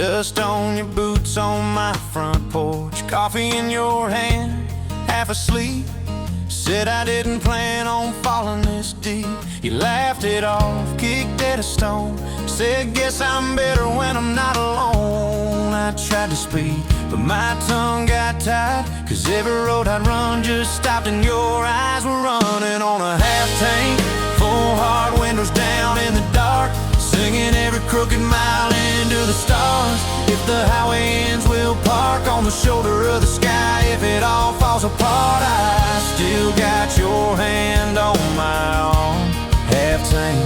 Dust on your boots on my front porch, coffee in your hand, half asleep. Said I didn't plan on falling this deep. You laughed it off, kicked at a stone. Said guess I'm better when I'm not alone. I tried to speak, but my tongue got tied, 'cause every road I'd run just stopped and your eyes were running on a half tank, full hard, windows down in the dark, singing every crooked mile into the stars. If the highway ends, we'll park on the shoulder of the sky. If it all falls apart, I still got your hand on my arm. Half tank,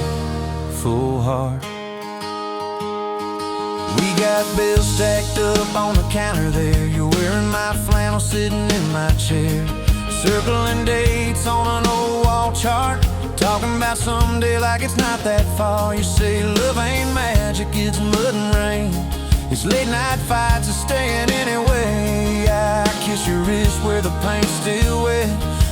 full heart. We got bills stacked up on the counter there. You're wearing my flannel, sitting in my chair, circling dates on an old wall chart, talking about someday like it's not that far. You say love ain't magic, it's mud and rain. It's late night fights and staying anyway. I kiss your wrist where the paint's still wet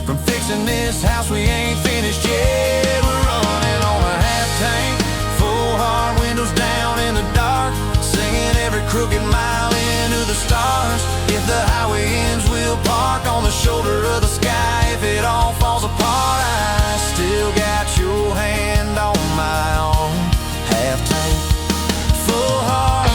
from fixing this house we ain't finished yet. We're running on a half tank, full hard, windows down in the dark, singing every crooked mile into the stars. If the highway ends, we'll park on the shoulder of the sky. If it all falls apart, I still got your hand on my arm. Half tank, full heart.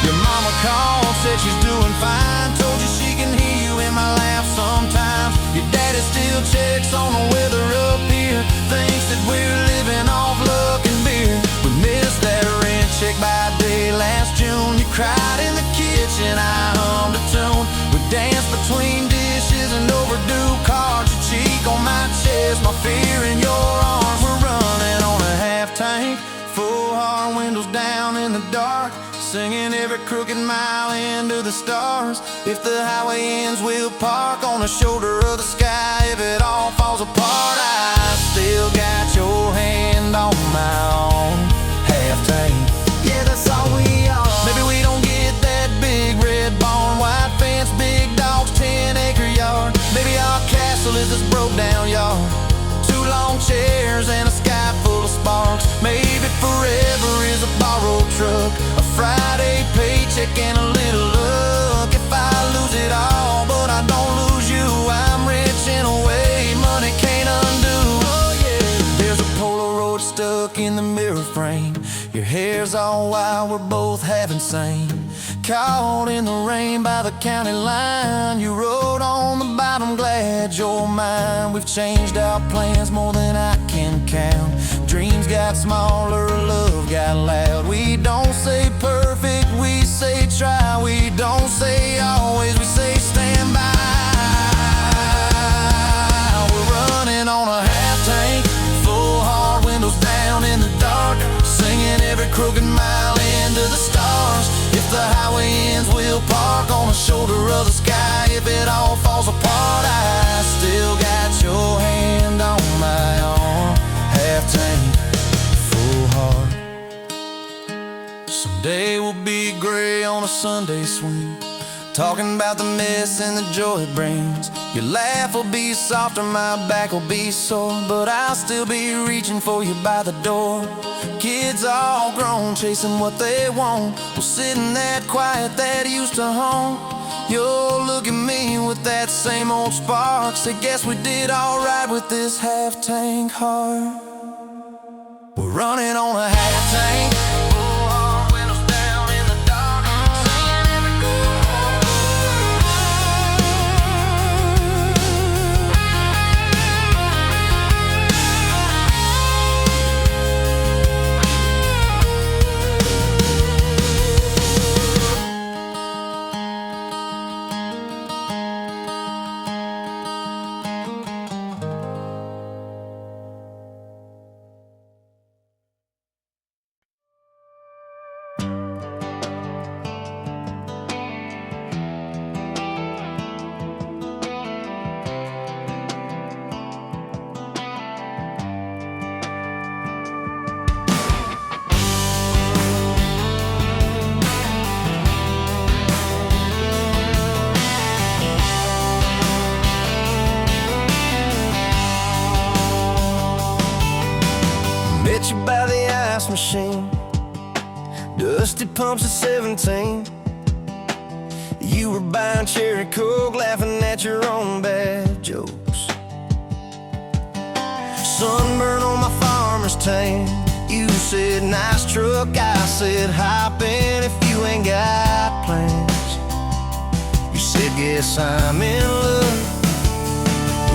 Your mama called, said she's doing fine, told you she can hear you in my laugh sometimes. Your daddy still checks on the weather up here, thinks that we're living off luck and beer. We missed that rent check by day last June. You cried in the kitchen, I hummed a tune. We danced between dishes and overdue cards. Your cheek on my chest, my fear in your arms. We're running on a half tank, full hard, windows down in the dark, singing every crooked mile into the stars. If the highway ends, we'll park on the shoulder of the sky. If it all falls apart, I still got your hand on my arm. Half tank, yeah, that's all we are. Maybe we don't get that big red barn, white fence, big dogs, 10-acre yard. Maybe our castle is this broke down yard, two long chairs and a sky full of sparks. Maybe forever is a borrowed truck, a Friday paycheck and a little luck. If I lose it all, but I don't lose you, I'm rich in a way money can't undo. Oh yeah, there's a Polaroid stuck in the mirror frame. Your hair's all wild, we're both half insane. Caught in the rain by the county line, you wrote on the bottom, glad you're mine. We've changed our plans more than I can count. Dreams got smaller, love got loud. We don't say perfect, we say try. We don't say always, we say stand by. We're running on a half tank, full hard, windows down in the dark, singing every crooked mile into the stars. If the highway ends, we'll park on the shoulder of the sky. If it all falls apart, I still got your hand on my arm. Half tank, full heart. Someday we'll be gray on a Sunday swing, talking about the mess and the joy it brings. Your laugh will be softer, my back will be sore, but I'll still be reaching for you by the door. Kids all grown, chasing what they want, we'll sit in that quiet that used to haunt. You'll look at me with that same old spark, say guess we did alright with this half tank heart. We're running on a half tank, machine, dusty pumps at 17. You were buying cherry coke, laughing at your own bad jokes. Sunburn on my farmer's tan. You said nice truck, I said hop in if you ain't got plans. You said guess I'm in love.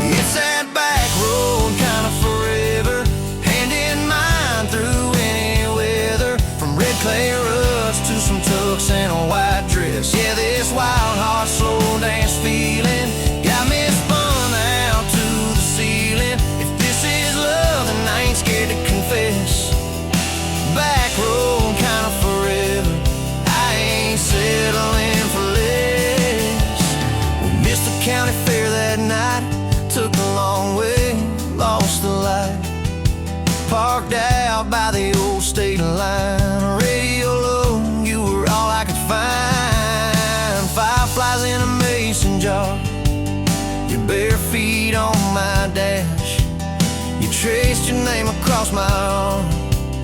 It's that back road kind of forever, hand in mine through any weather. From red clay ruts to some tux and a white dress. Yeah, this wild heart slow dance feeling got me spun out to the ceiling. If this is love, then I ain't scared to confess. Back road kind of forever, I ain't settling for less. We missed the county fair that night, took the long way, lost the light. Parked out by the old state line, radio low, you were all I could find. Fireflies in a mason jar, your bare feet on my dash. You traced your name across my arm,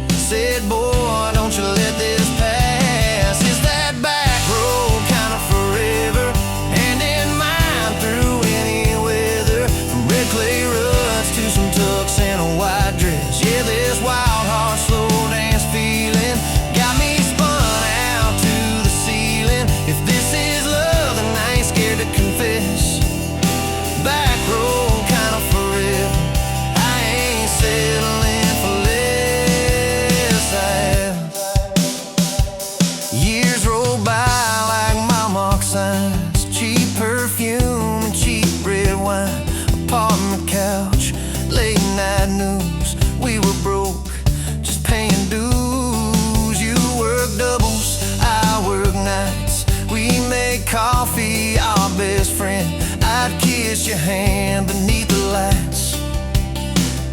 said, boy, don't you let this pass. Is that back road kind of forever, hand in mine through any weather. From red clay ruts to some tux and a white dress. Yeah, this wild heart slow dance feeling got me spun out to the ceiling. If this is love, then I ain't scared to confess. Back road kind of forever, I ain't settling for less. Years roll by like mile mark signs, cheap perfume and cheap red wine. Apart on the couch, late night news. We were broke, just paying dues. You work doubles, I work nights. We made coffee our best friend. I'd kiss your hand beneath the lights,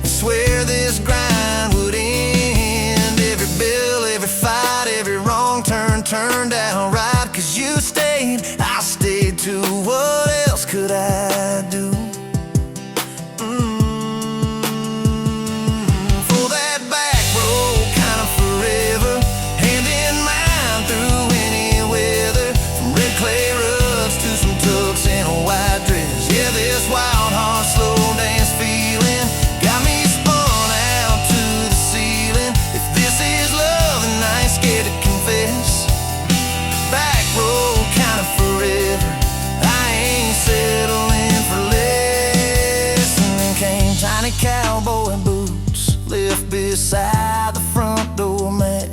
swear this grind would end. Every bill, every fight, every wrong turn turned out right. Cause you stayed, I stayed too. What else could I do? For that back road kind of forever, hand in mine through any weather. From red clay ruts to some tux and a white dress. Yeah, this wild heart slow dance feeling got me spun out to the ceiling. If this is love, then I ain't scared to confess. Back road kind of forever, I ain't settling for less. And then came tiny cowboy boots, left beside the front door mat.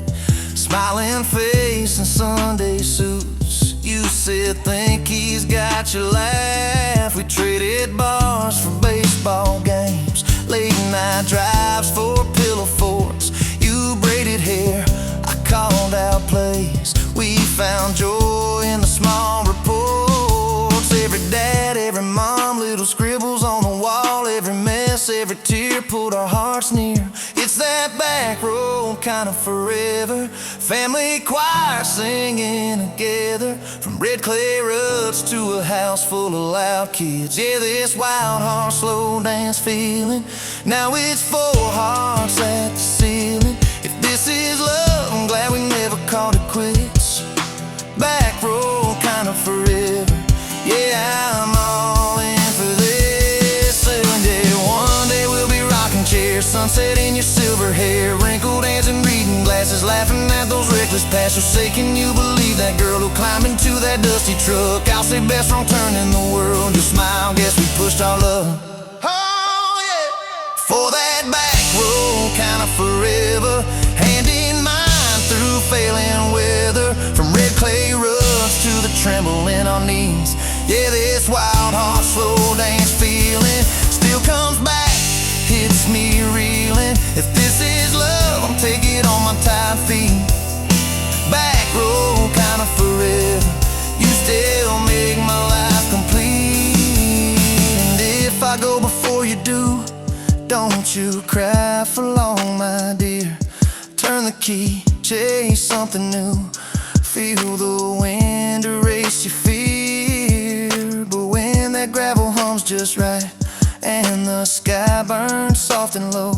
Smiling face and Sunday suits. You said think he's got your laugh. We traded bars for baseball games, late night drives for pillow forts. You braided hair, I called out plays. We found joy in the small reports. Every dad, every mom, little scribbles on the wall. Every mess, every tear pulled our hearts near. It's that back road kind of forever, family choir singing together. From red clay ruts to a house full of loud kids. Yeah, this wild heart slow dance feeling, now it's four hearts at the ceiling. If this is love, I'm glad we never called it quits. Back road kind of forever, yeah, I'm all in for this. And yeah, one day we'll be rocking chairs, sunset in your silver hair, wrinkled hands and reading glasses, laughing at those reckless past. So say, can you believe that girl who climbed into that dusty truck? I'll say best wrong turn in the world. You smile, guess we pushed our love. Oh yeah, for that back road kind of forever, hand in mine through failing weather. From red clay ruts to the tremble in our knees. Yeah, this wild heart slow dance feeling still comes back, hits me reeling. If this is love, I'll take it on my tired feet. Back road kind of forever, you still make my life complete. And if I go before you do, don't you cry for long, my dear. Turn the key, chase something new. Feel the wind erase your fear. But when that gravel hums just right and the sky burns soft and low,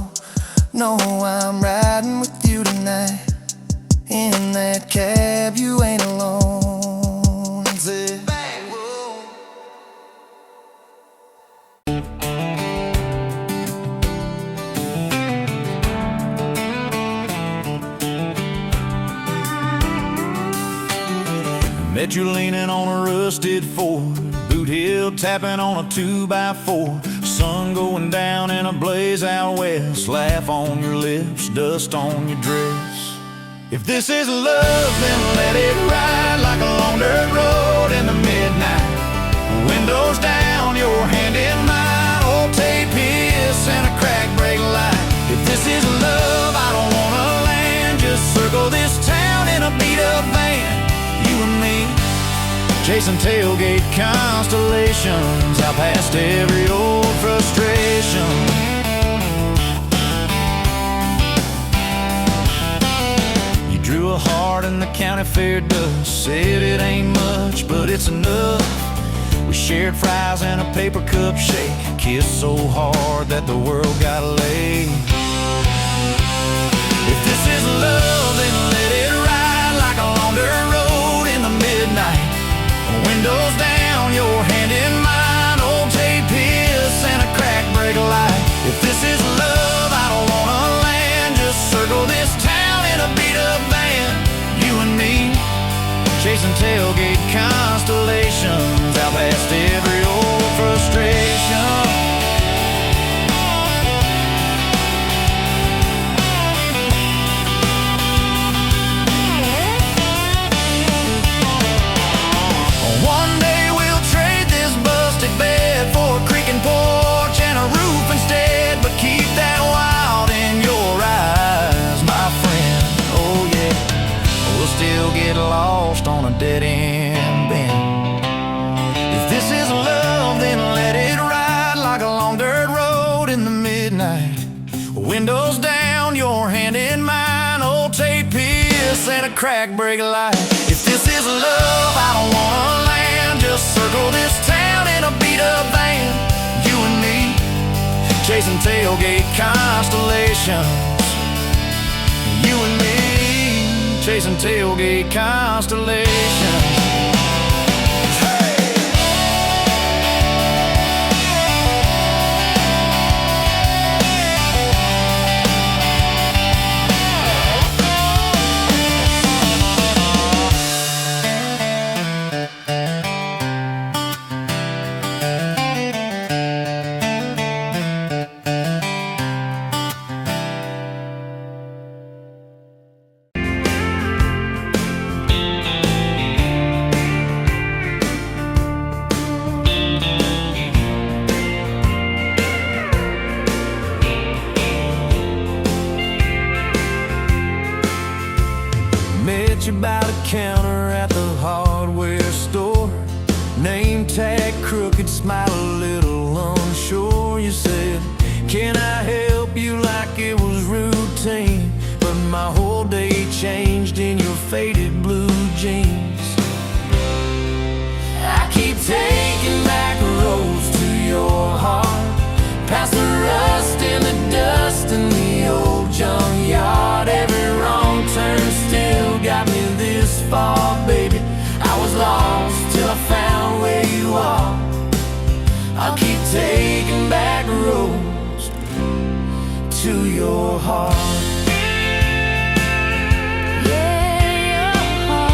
know I'm riding with you. you tonight. In that cab, you ain't alone. Said, bang, whoa. Met you leaning on a rusted Ford, boot heel tapping on a 2x4. Sun going down in a blaze out west, laugh on your lips, dust on your dress. If this is love, then let it ride like a long dirt road in the midnight. Windows down, your hand in mine, old tape hiss and a crack brake light. If this is love, I don't wanna land, just circle this town in a beat-up van. You and me, chasing tailgate constellations, out past every old frustration. You drew a heart in the county fair dust, said it ain't much, but it's enough. We shared fries and a paper cup shake, kissed so hard that the world got laid. If this is love, then let it ride like a long dirt road in the midnight. Windows down, your hand in mine, old tape hiss and a crack brake light. If this is love, I don't wanna land, just circle this town in a beat-up van. You and me, chasing tailgate constellations, out past every old frustration. Lost on a dead-end bend. If this is love, then let it ride like a long dirt road in the midnight. Windows down, your hand in mine, old tape hiss and a crack brake light. If this is love, I don't wanna land, just circle this town in a beat-up van. You and me, chasing tailgate constellations. You and me, chasing tailgate constellations. Met you by the counter at the hardware store. Name tag crooked, smile a little unsure. You said, can I help you, like it was routine. But my whole day changed in your faded blue jeans. I keep taking back roads to your heart, past the rust and the dust in the old junkyard. Every wrong turn still got me this far, baby. I was lost till I found where you are. I'll keep taking back roads to your heart. Yeah, your heart.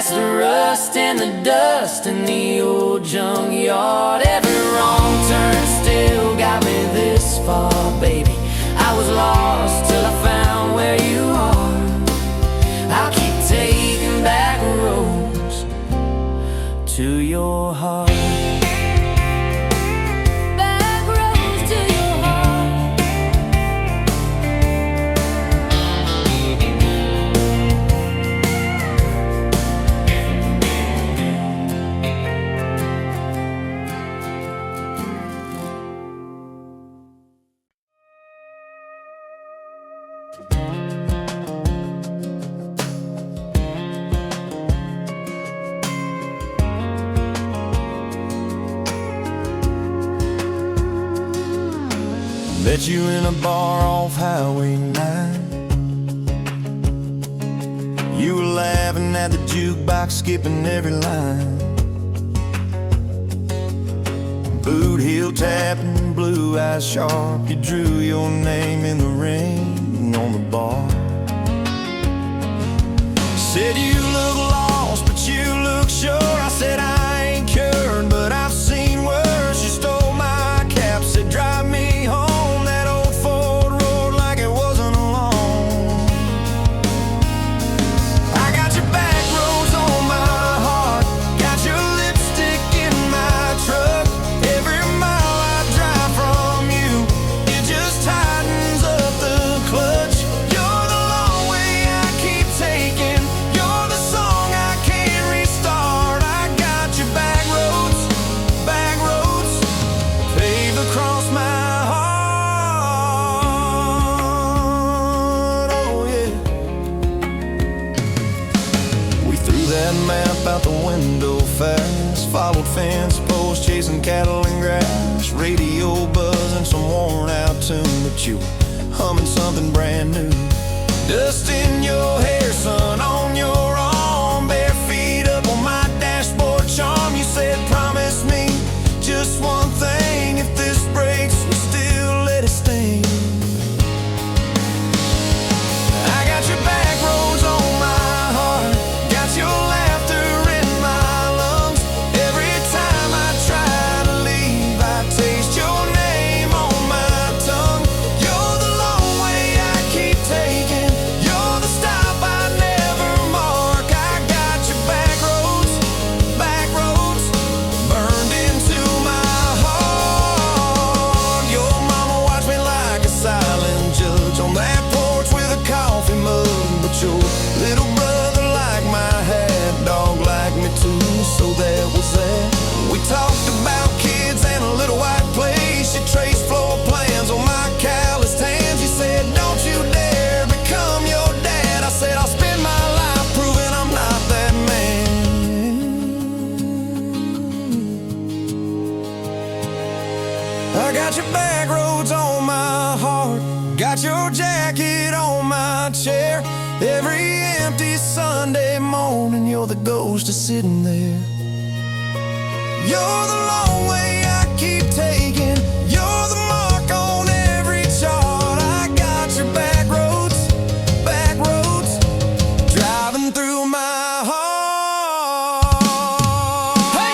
past the rust and the dust in the old junkyard. Every wrong turn still got me this far, baby. I was lost till I found where you are. I'll keep taking back roads to your heart. Met you in a bar off Highway 9. You were laughing at the jukebox, skipping every line. Boot heel tapping, blue eyes sharp. You drew your name in the ring on the bar. Said you look lost, but you look sure. I said I ain't cured, but I've seen worse. You stole my cap, said drive me home. Out the window fast, followed fence posts, chasing cattle and grass, radio buzzing some worn out tune, but you were humming something brand new. Dust in your hair, sun on your arm, bare feet up on my dashboard charm. You said promise me just one thing, if this breaks you still let it sting. I got your back roads on my heart, got your talked about kids and a little white place. You traced floor plans on my calloused hands. You said, don't you dare become your dad. I said, I'll spend my life proving I'm not that man. I got your back roads on my heart, got your jacket on my chair. Every empty Sunday morning, you're the ghost of sitting there. You're the long way I keep taking. You're the mark on every chart. I got your back roads, driving through my heart. Hey!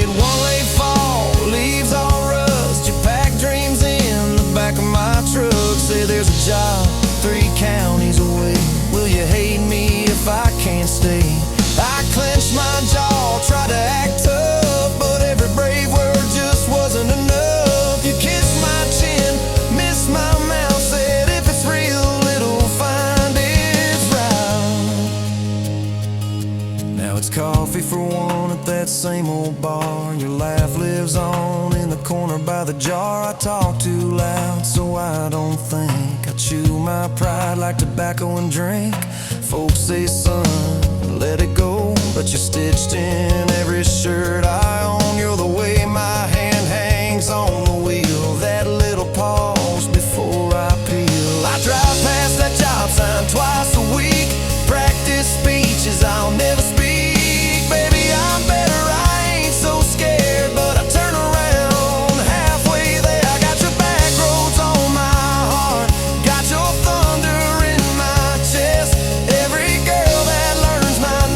At one late fall, leaves all rust. You pack dreams in the back of my truck. Say there's a job 3 counties away. Will you hate me if I can't stay? I clenched my jaw, tried to act tough, but every brave word just wasn't enough. You kissed my chin, missed my mouth, said if it's real, it'll find its route. Now it's coffee for one at that same old bar. Your laugh lives on in the corner by the jar. I talk too loud, so I don't think. I chew my pride like tobacco and drink. Folks say, son, let it go, but you're stitched in every shirt I own. You're the way my hand hangs on the wheel, that little pause before I peel. I drive past that job sign twice a week, practice speeches I'll never speak. Baby, I'm better, I ain't so scared, but I turn around halfway there. I got your back roads on my heart, got your thunder in my chest. Every girl that learns my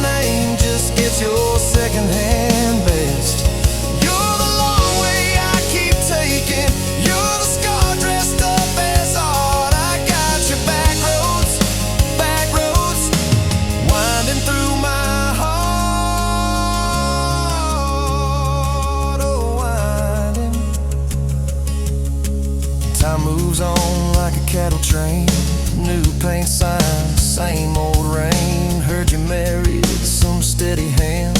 Time moves on like a cattle train. New paint signs, same old rain. Heard you married some steady hand,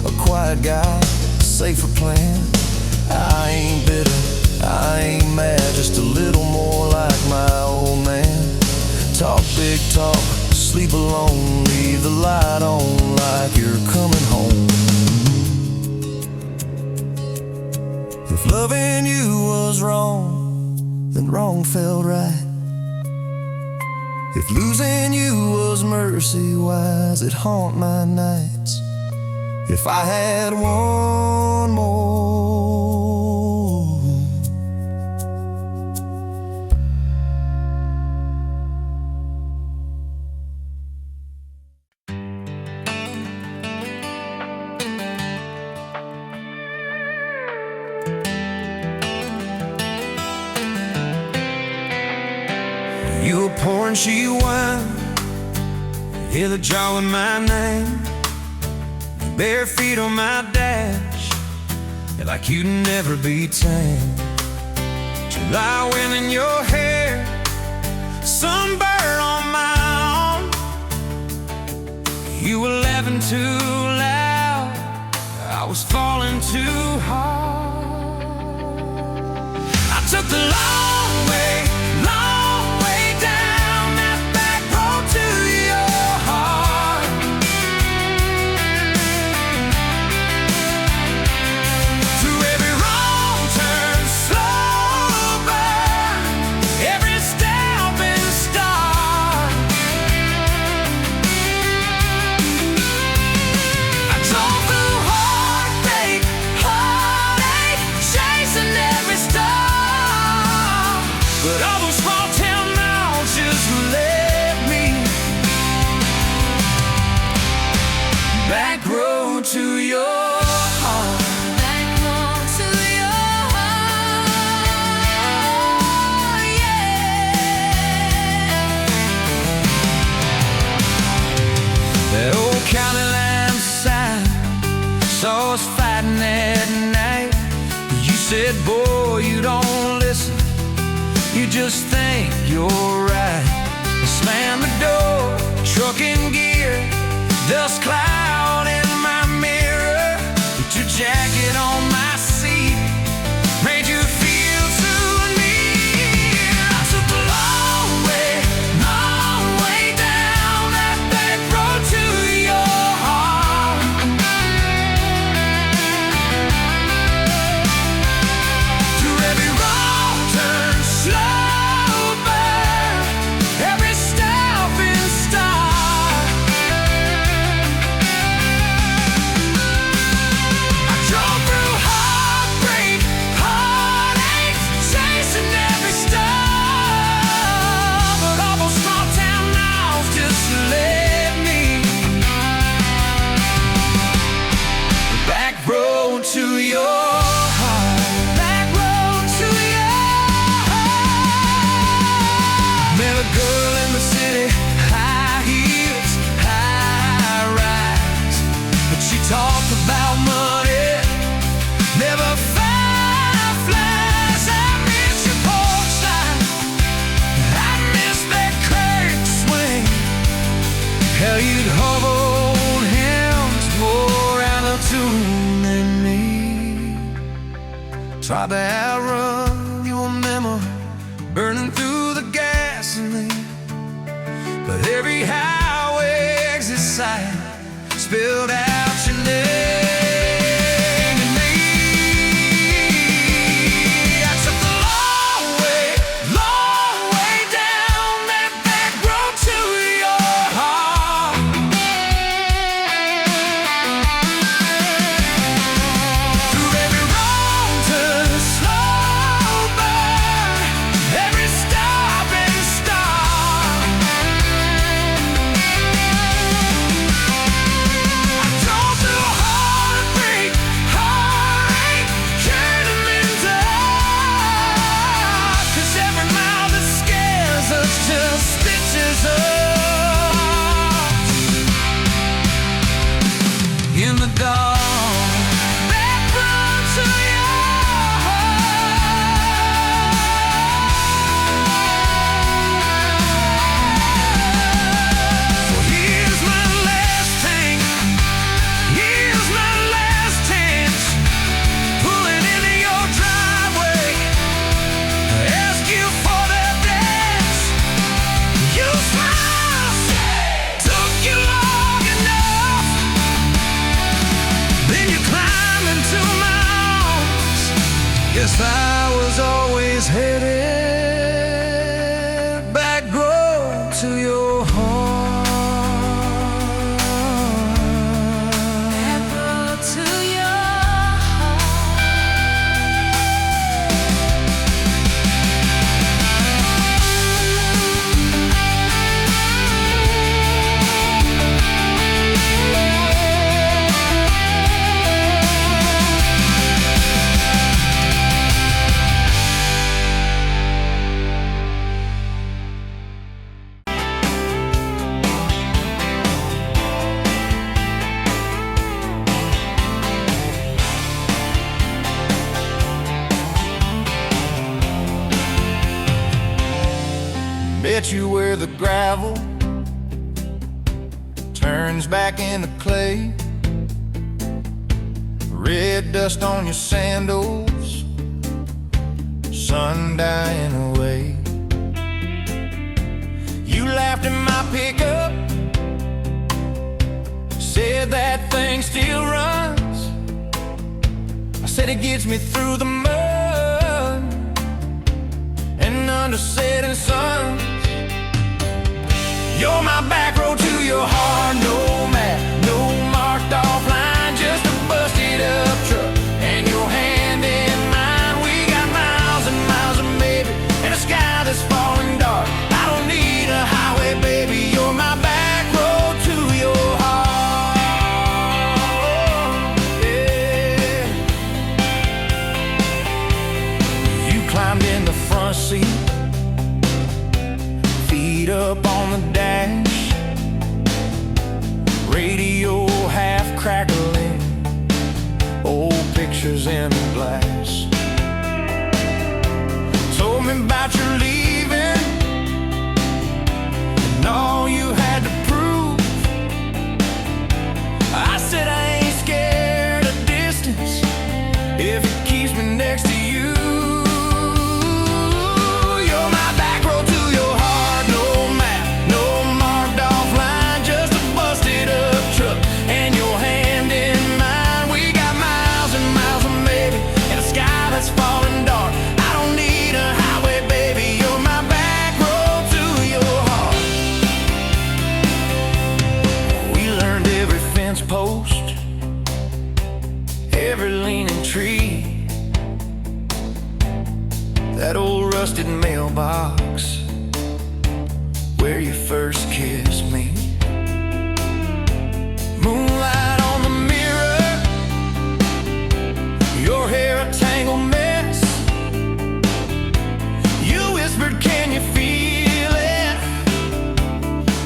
a quiet guy, safer plan. I ain't bitter, I ain't mad, just a little more like my old man. Talk big talk, sleep alone, leave the light on like you're coming home. If loving you was wrong, then wrong felt right. If losing you was mercy, why's it haunt my nights? If I had one more, you were pouring she wine, hear the jar with my name, bare feet on my dash, you're like you'd never be tamed. July wind in your hair, sunburn on my arm. You were laughing too loud, I was falling too hard. I took the long way down that back road to your heart. Through every wrong turn, slow burn, every step and start. I drove through heartbreak, heartache, chasing every star. But all those small town miles just led me back road to your heart. Back road to your heart, yeah. That old county line sign saw us fighting at night. You said, boy, you don't listen, you just think you're right. I slammed the door, truck in gear, dust cloud in my mirror. Put your jacket on my seat, made you feel too near. I took the long way down that back road to your heart. Through every wrong turn, slow burn, every step and start. I drove through heartbreak, heartache, chasing every star. But all those small town miles just led me back road to your heart. Back road to your heart. Met a girl in the city, high heels, high rise. But she talked about money, never fireflies. I miss your porch light, I miss that curtain swing. How you'd hold hands more out of tune than me. Tried to outrun your memory, burning through the gasoline. But every highway exit sign spilled out your name and me. I took the long way down that back road to your heart. Through every wrong turn, slow burn, every stop and start. I drove through heartbreak, heartache, turning in dark. 'Cause every mile that scares us just stitches us in the dark. Back road to your heart. is headed back road to your heart. Back road to your Bet you where the gravel turns back into clay, red dust on your sandals, sun dying away. You laughed at my pickup, said that thing still runs. I said it gets me through the mud and under setting sun. You're my back road to your heart, no map, no marked off line, just a busted up truck and your hand in mine. We got miles and miles of maybe and a sky that's falling dark. I don't need a highway, baby, you're my back road to your heart. Yeah. You climbed in the front seat, feet up on the dash, radio half crackling, old pictures in the glass. Told me about your leaving and all you had to prove. I said I ain't scared of distance if it keeps me next to you. Post, every leaning tree, that old rusted mailbox where you first kissed me. Moonlight on the mirror, your hair a tangled mess. You whispered, can you feel it?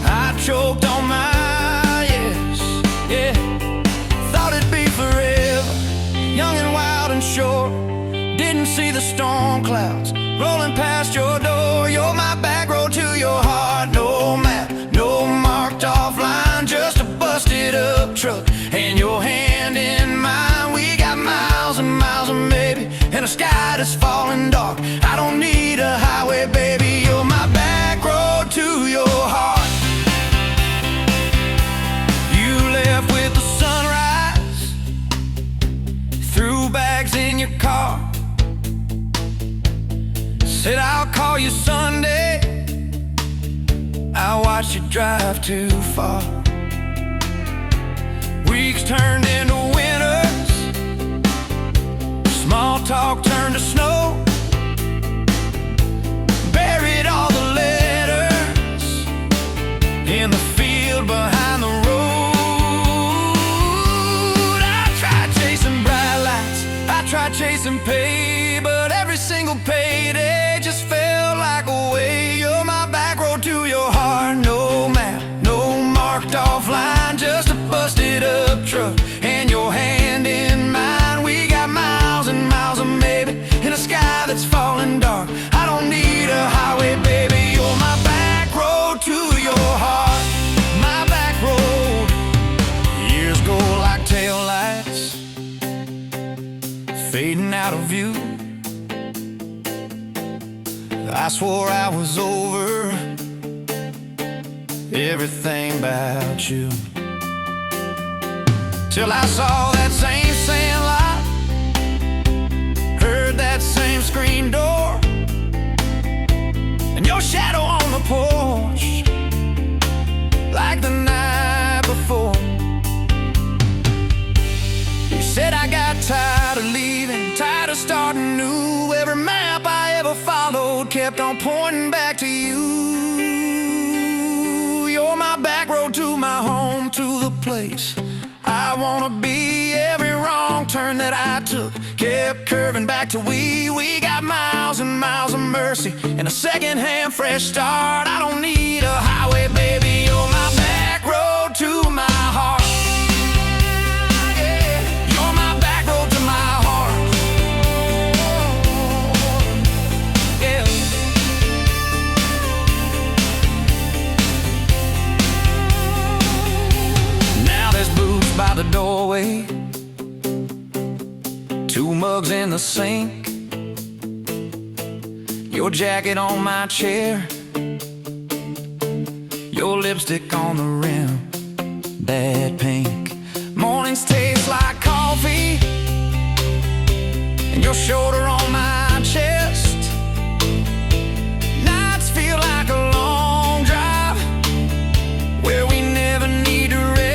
I choked on my young and wild and short, didn't see the storm clouds rolling past your door. You're my back road to your heart, no map, no marked off line, just a busted up truck and your hand in mine. We got miles and miles of maybe and a sky that's falling dark. I don't need a highway, baby, you're my back road to your heart. You left with the sunrise, threw bags in your car, said I'll call you Sunday. I watched you drive too far. Weeks turned into winters, small talk turned to snow. Buried all the letters in the field behind the road. I tried chasing bright lights, I tried chasing pay, but every single payday just felt like a way. You're my back road to your heart, no map, no marked off line, just a busted up truck and your hand in mine. We got miles and miles of maybe in a sky that's falling dark. I don't need a highway, baby, you're my back road to your heart. My back road. Years go like taillights, fading out of view. I swore I was over everything about you, till I saw that same sand lot, heard that same screen door, kept on pointing back to you. You're my back road to my home, to the place I wanna be. Every wrong turn that I took kept curving back to we got miles and miles of mercy and a second-hand fresh start. I don't need a highway, baby. You're my back road to my heart. Yeah, you're my back road to my heart. Yeah. Now there's boots by the doorway, 2 mugs in the sink, your jacket on my chair, your lipstick on the rim, that pink. Mornings taste like coffee, and your shoulder on my chest. Nights feel like a long drive, where we never need to rest.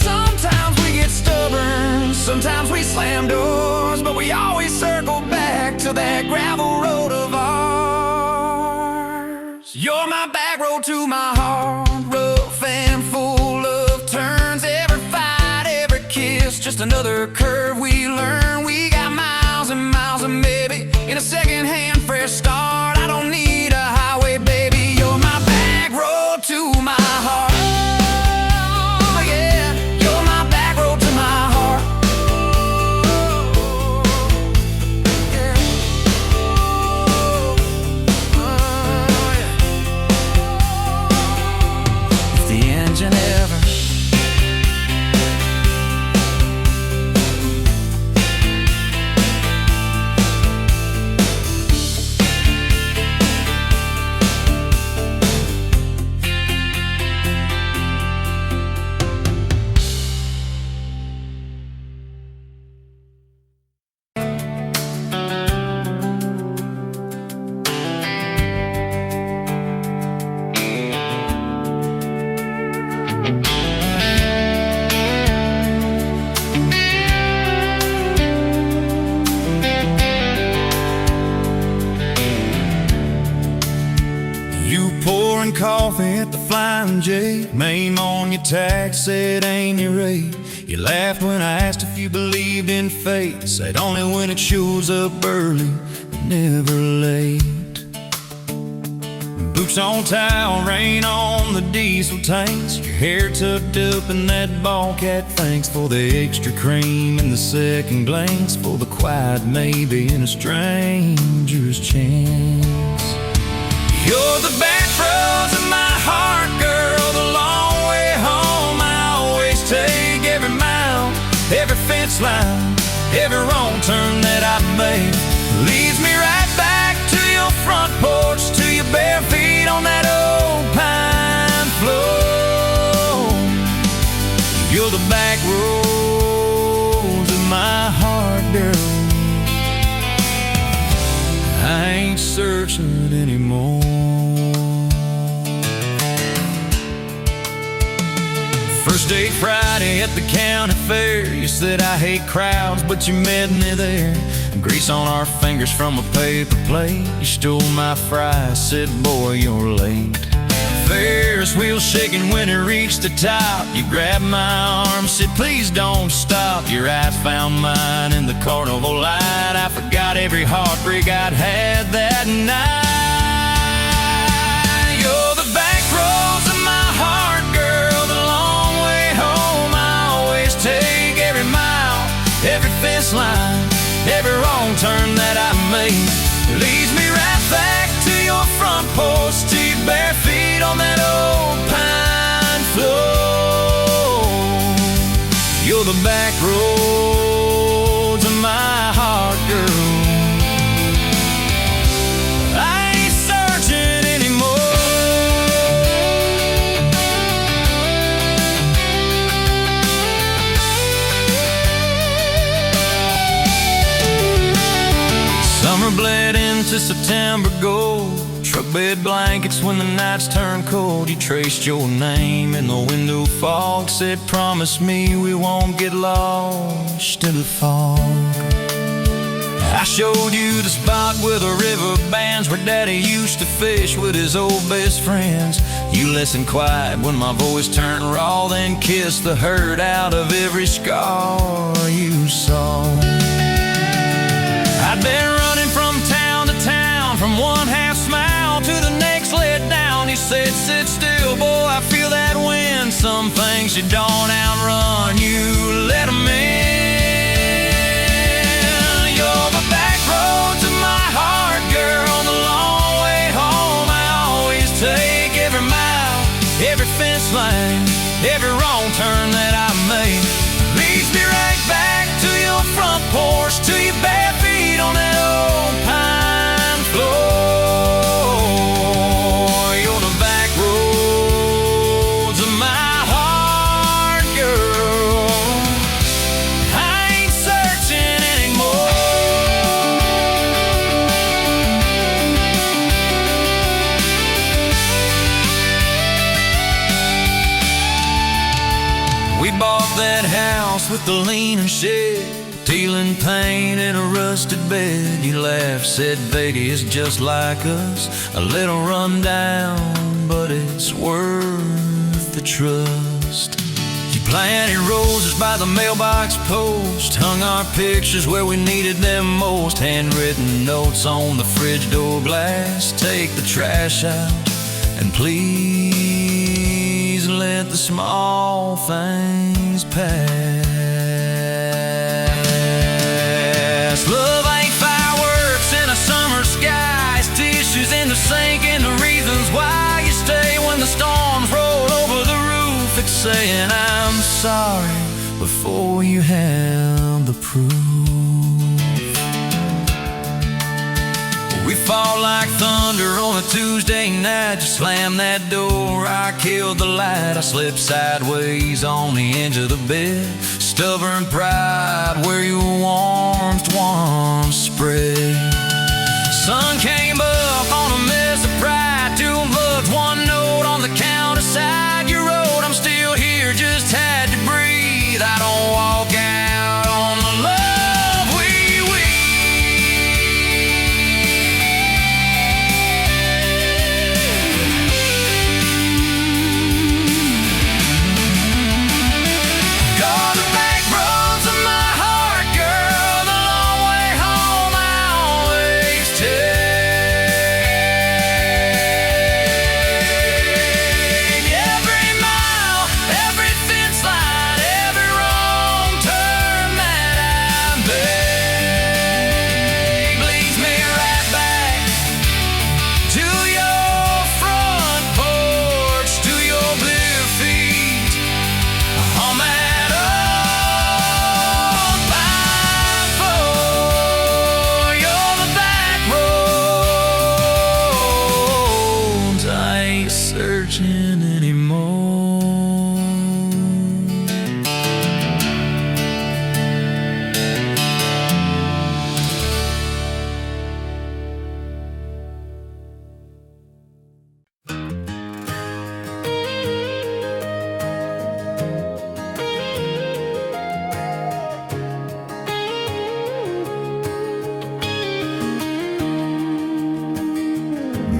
Sometimes we get stubborn, sometimes we slam doors, but we always circle back to that gravel road of ours. You're my back road to my heart, rough and full of turns. Every fight, every kiss, just another curve we learn. We got miles and miles of maybe in a second-hand fresh start. I don't need a highway, baby. You're my back road to my heart. Oh, yeah, you're my back road to my heart. Yeah. Oh, yeah. If the engine ever pouring coffee at the Flying J, name on your tax said ain't your rate. You laughed when I asked if you believed in fate, said only when it shows up early, never late. Boots on towel, rain on the diesel tanks, your hair tucked up in that ball cat. Thanks for the extra cream and the second glance, for the quiet maybe in a stranger's chance. You're the back roads of my heart, girl, the long way home. I always take every mile, every fence line, every wrong turn that I've made leads me right back to your front porch, to your bare feet on that old pine floor. You're the back roads of my heart, girl. I ain't searching anymore. First date Friday at the county fair, you said I hate crowds, but you met me there. Grease on our fingers from a paper plate, you stole my fries, said boy you're late. Ferris wheel shaking when it reached the top, you grabbed my arm, said please don't stop. Your eyes found mine in the carnival light, I forgot every heartbreak I'd had that night. You're the back roads of my heart, girl, the long way home. I always take every mile, every fence line, every wrong turn that I made leads me right back to your front porch, to your bare feet on that old pine floor. You're the back roads of my heart, girl. I ain't searching anymore. Summer bled into September gold, truck bed blankets when the nights turn cold. You traced your name in the window fog, said promise me we won't get lost in the fog. I showed you the spot where the river bands, where Daddy used to fish with his old best friends. You listened quiet when my voice turned raw, then kissed the hurt out of every scar you saw. I'd been running from town to town, from one half smile to the next let down. You said, sit still, boy, I feel that wind. Some things you don't outrun, you let them in. You're the back road to my heart, girl, the long way home. I always take every mile, every fence line, every wrong turn that I make. Leads me right back to your front porch, to your bare feet on that old pine floor. You're the back roads of my heart, girl. I ain't searching anymore. We bought that house with the leaning shed, peeling paint in a rusted bed. You laughed, said, baby, it's just like us, a little run down, but it's worth the trust. You planted roses by the mailbox post, hung our pictures where we needed them most, handwritten notes on the fridge door glass. Take the trash out and please let the small things pass. Love ain't fireworks in a summer sky, it's tissues in the sink and the reasons why you stay when the storms roll over the roof. It's saying I'm sorry before you have the proof. We fall like thunder on a Tuesday night. You slam that door, I killed the light. I slipped sideways on the edge of the bed. Stubborn pride where your warmth once spread. Sun came up on a mess of pride. 2 bucks, 1 note on the counter side. You wrote, I'm still here, just had to breathe. I don't walk out on the love we searching anymore.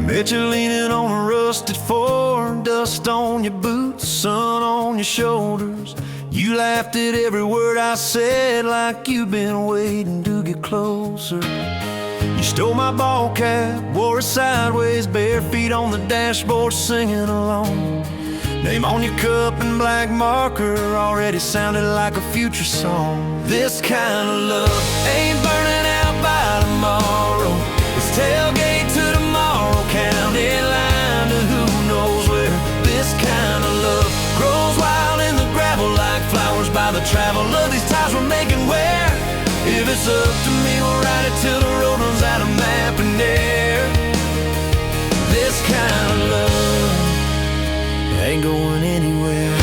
Bet you're leaning on a rusted fork, dust on your boots, sun on your shoulders. You laughed at every word I said, like you've been waiting to get closer. You stole my ball cap, wore it sideways, bare feet on the dashboard, singing along. Name on your cup in black marker already sounded like a future song. This kind of love ain't burning out by tomorrow. It's tailgate to tomorrow, county line to who knows where. This kind of love grows wild in the gravel like flowers by the travel of these ties we're making where. If it's up to me, we'll ride it till the road runs out of map and air. This kind of love ain't going anywhere.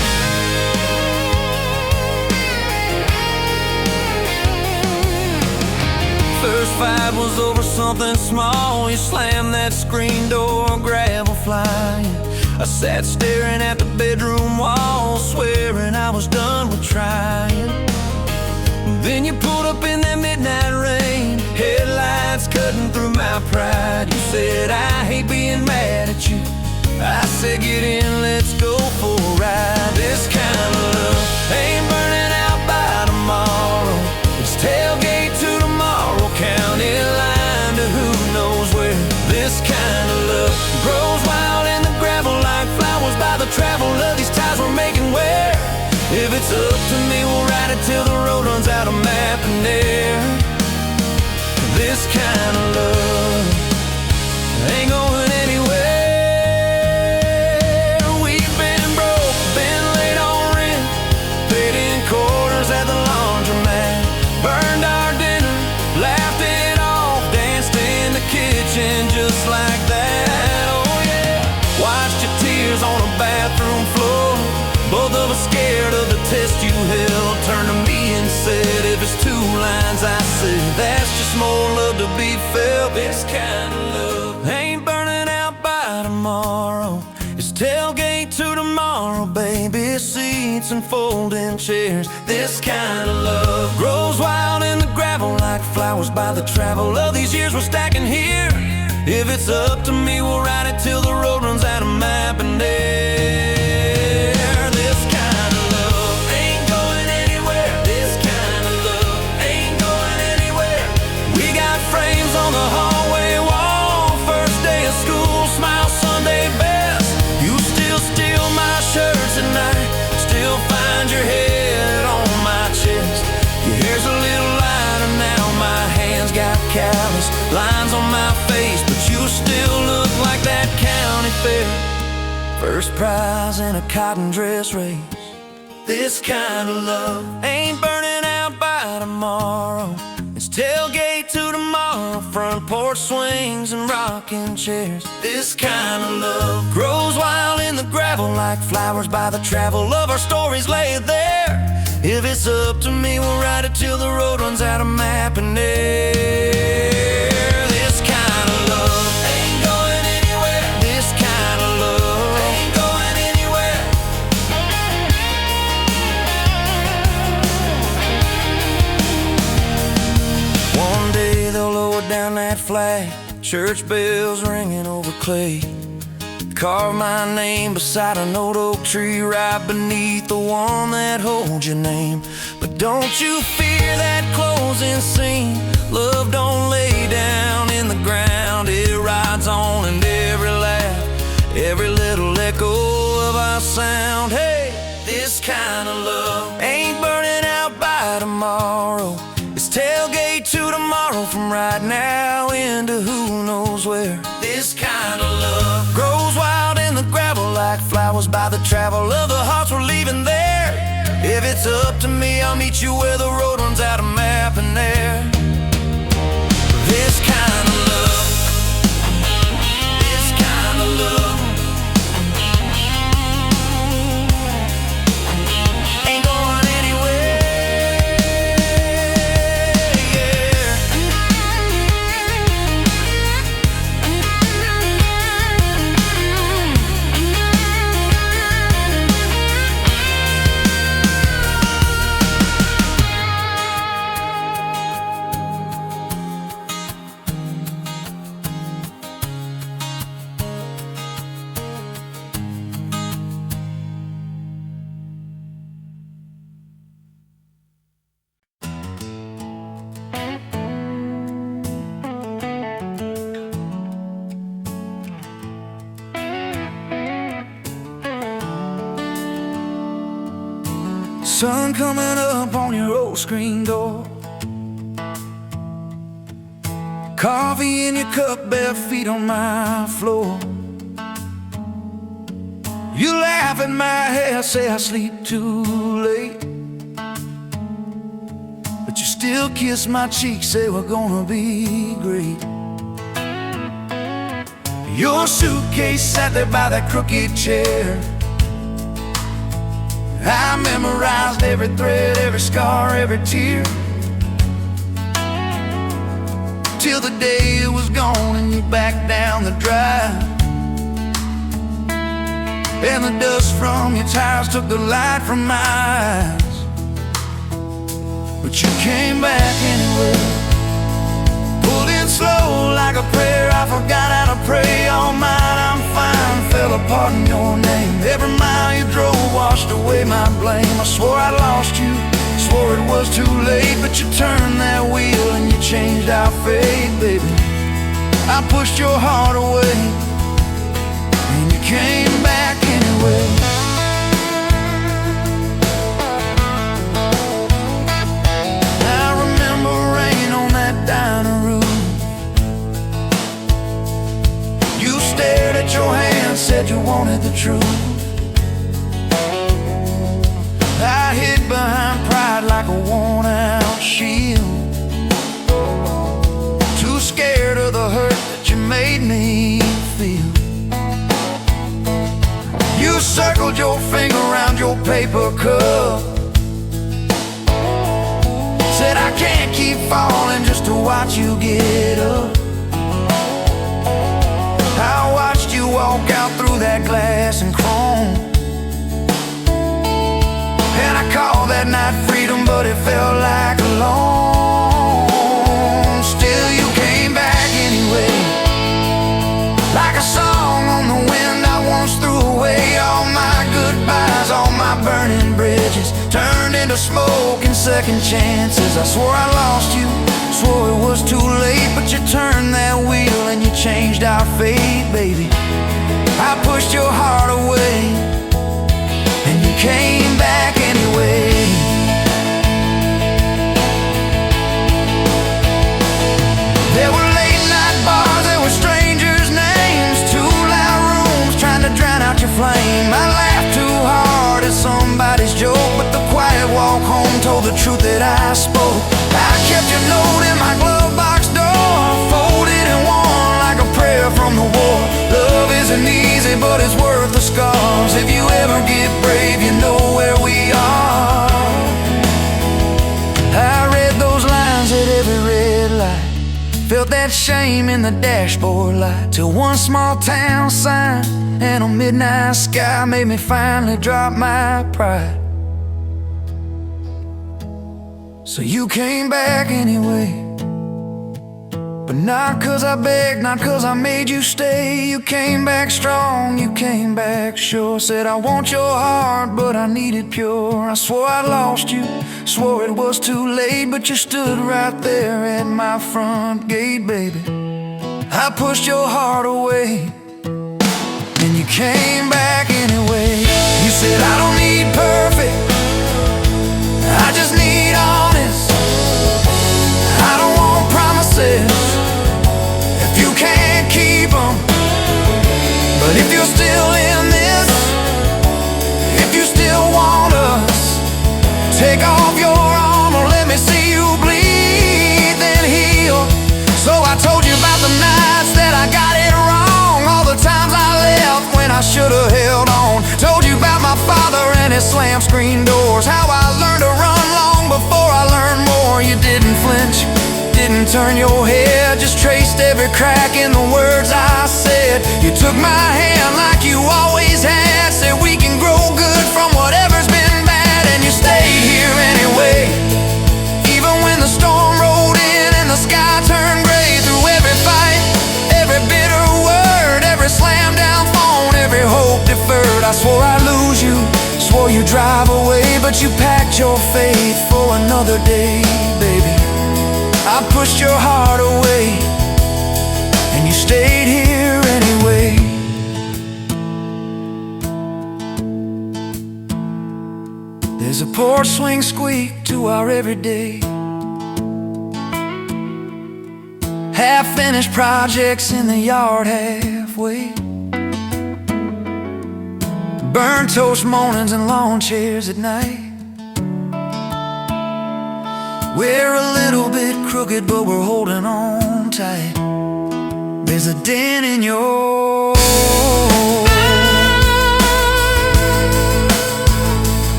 First fight was over something small. You slammed that screen door, gravel flying. I sat staring at the bedroom wall, swearing I was done with trying. Then you pulled up in that midnight rain, headlights cutting through my pride. You said I hate being mad at you. I said get in, let's go for a ride. This kind of love ain't burning out by tomorrow. It's tailgate to tomorrow, county line to who knows where. This kind of love grows wild in the gravel like flowers by the travel of these ties we're making where. If it's up to me, we'll ride it till the road runs out of map and air. This kind of love ain't going anywhere. We've been broke, been late on rent, paid in quarters at the laundromat, burned our dinner, laughed it off, danced in the kitchen just like that. Oh yeah, watched your tears on a bathroom floor. Both of us scared of the test you held. Turned to me and said, if it's two lines I said, that's just more love to be felt. This kind of love ain't burning out by tomorrow. It's tailgate to tomorrow, baby seats and folding chairs. This kind of love grows wild in the gravel like flowers by the travel of these years we're stacking here. If it's up to me, we'll ride it till the road runs out of map and air. On the hallway wall, first day of school, smile Sunday best. You still steal my shirts at night, still find your head on my chest. Your hair's a little lighter now, my hands got callous lines on my face, but you still look like that county fair. First prize in a cotton dress race. This kind of love ain't burning out by tomorrow. It's tailgate to tomorrow, front porch swings and rocking chairs. This kind of love grows wild in the gravel like flowers by the travel of our stories lay there. If it's up to me, we'll ride it till the road runs out of map and air. This kind of love ain't going anywhere. This kind of love ain't going anywhere. One day they'll lower down that flag, church bells ringing over clay. Carve my name beside an old oak tree right beneath the one that holds your name. But don't you fear that closing scene. Love don't lay down in the ground. It rides on in every laugh, every little echo of our sound. Hey, this kind of love ain't burning out by tomorrow. It's tailgate to tomorrow, from right now into who knows where. This kind of love grows wild in the gravel like flowers by the travel of the hearts we're leaving there. If it's up to me, I'll meet you where the road runs out of map and air. This kind of love, this kind of love ain't going anywhere. Sun coming up on your old screen door, coffee in your cup, bare feet on my floor. You laugh at my hair, say I sleep too late, but you still kiss my cheek, say we're gonna be great. Your suitcase sat there by that crooked chair. I memorized every thread, every scar, every tear, till the day it was gone and you backed down the drive, and the dust from your tires took the light from my eyes. But you came back anyway, pulled in slow like a prayer. I forgot how to pray all night. I'm fine, fell apart in your name. Every mile you drove washed away my blame. I swore I lost you, swore it was too late, but you turned that wheel and you changed our fate, baby. I pushed your heart away and you came back anyway. I remember rain on that dining room. You stared at your hand, said you wanted the truth. I hid behind pride like a worn-out shield, too scared of the hurt that you made me feel. You circled your finger around your paper cup, said I can't keep falling just to watch you get up. I watched you walk out through that glass and chrome, and I called that night freedom, but it felt like alone. Still you came back anyway, like a song on the wind I once threw away. All my goodbyes, all my burning bridges turned into smoke and second chances. I swore I lost you, swore it was too late, but you turned that wheel and you changed our fate, baby. I pushed your heart away and you came back anyway. There were late night bars, there were strangers' names, too loud rooms trying to drown out your flame. I laughed too hard at somebody's joke, but the quiet walk home told the truth that I spoke. I kept your note in my glove box door, folded in one like a prayer from the war. Love isn't easy, but it's worth the scars. If you ever get brave, you know where we are. I read those lines at every red light, felt that shame in the dashboard light, till one small town sign and a midnight sky made me finally drop my pride. So you came back anyway, but not 'cause I begged, not 'cause I made you stay. You came back strong, you came back sure. Said I want your heart, but I need it pure. I swore I lost you, swore it was too late, but you stood right there at my front gate, baby. I pushed your heart away and you came back anyway. You said I don't need perfect, I just need honest. I don't want promises if you can't keep them. But if you're still in this, if you still want us, take off your armor, let me see you bleed, then heal. So I told you about the nights that I got it wrong, all the times I left when I should've held on. Told you about my father and his slam screen doors, how I learned to run long before I learned more. You didn't flinch, didn't turn your head, just traced every crack in the words I said. You took my hand like you always had, said we can grow good from whatever's been bad, and you stayed here anyway. Even when the storm rolled in and the sky turned gray, through every fight, every bitter word, every slam down phone, every hope deferred. I swore I'd lose you, swore you'd drive away, but you packed your faith for another day, baby. I pushed your heart away and you stayed here anyway. There's a porch swing squeak to our everyday, half-finished projects in the yard halfway, burnt toast mornings and lawn chairs at night. We're a little bit crooked, but we're holding on tight. There's a dent in your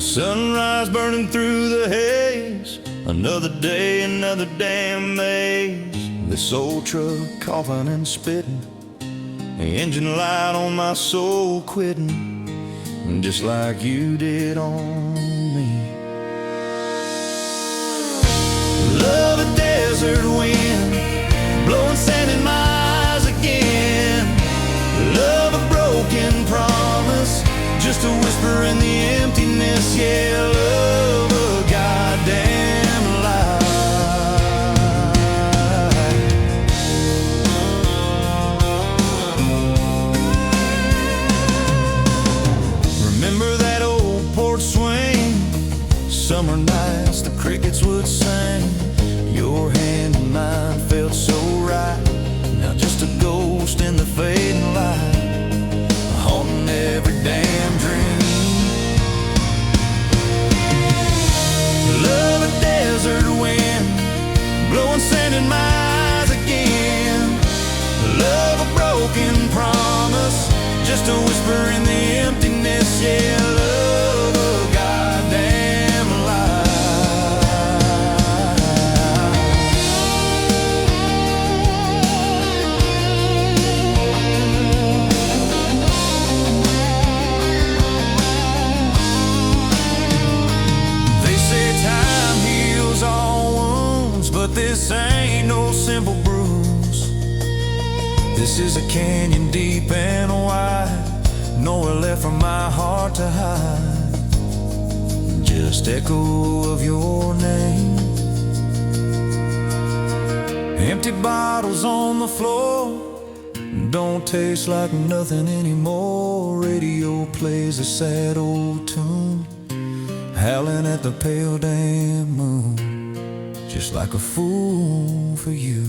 Sunrise burning through the haze, another day, another damn maze. This old truck coughing and spitting, the engine light on my soul quitting, just like you did on me. Love a desert wind, blowing sand in my eyes again. Love a broken promise, just a whisper in the emptiness. Yeah, love a goddamn lie. Remember that old porch swing, summer nights the crickets would sing. Your hand in mine felt so right, now just a ghost in the fading light, haunting every damn dream. Love a desert wind, blowing sand in my eyes again. Love a broken promise, just a whisper in the emptiness. Yeah, love a goddamn lie. They say time heals all wounds, but this ain't no simple bruise. This is a canyon deep and wide, nowhere left for my heart to hide, just echo of your name. Empty bottles on the floor, don't taste like nothing anymore. Radio plays a sad old tune, howling at the pale damn moon, just like a fool for you.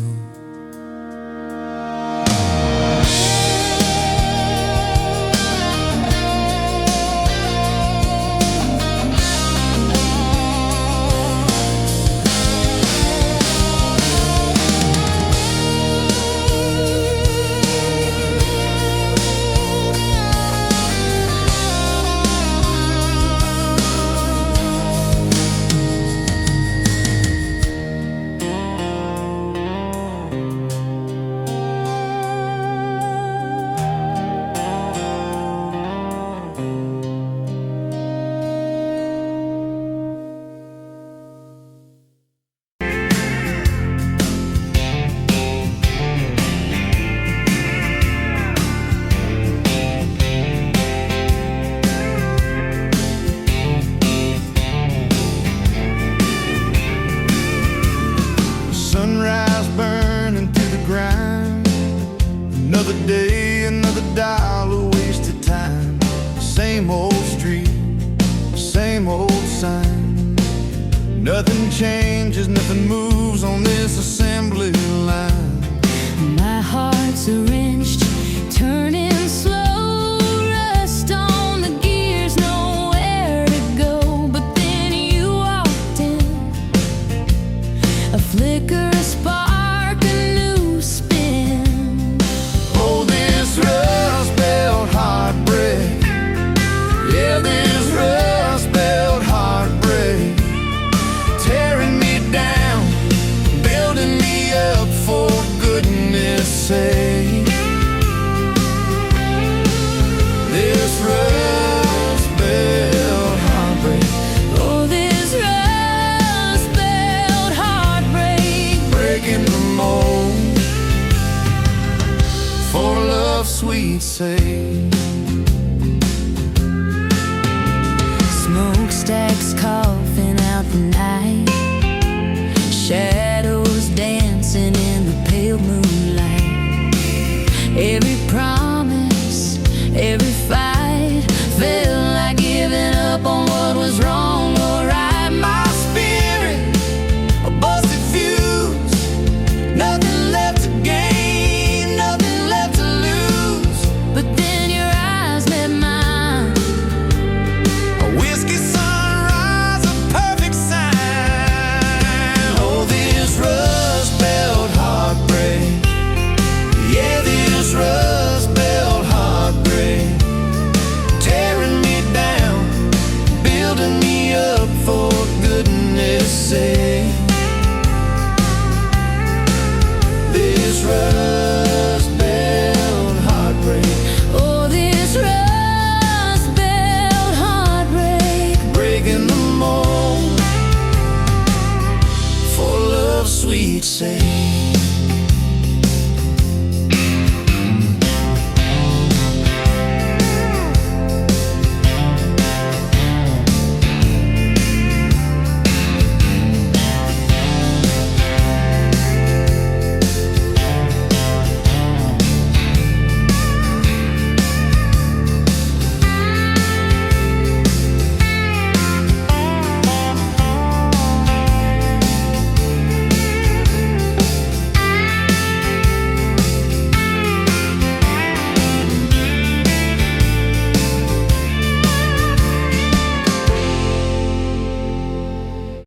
Sunrise burning through the grind, another day, another dollar wasted time. Same old street, same old sign. Nothing changes, nothing moves on this assembly line. My heart's a wrenched, turning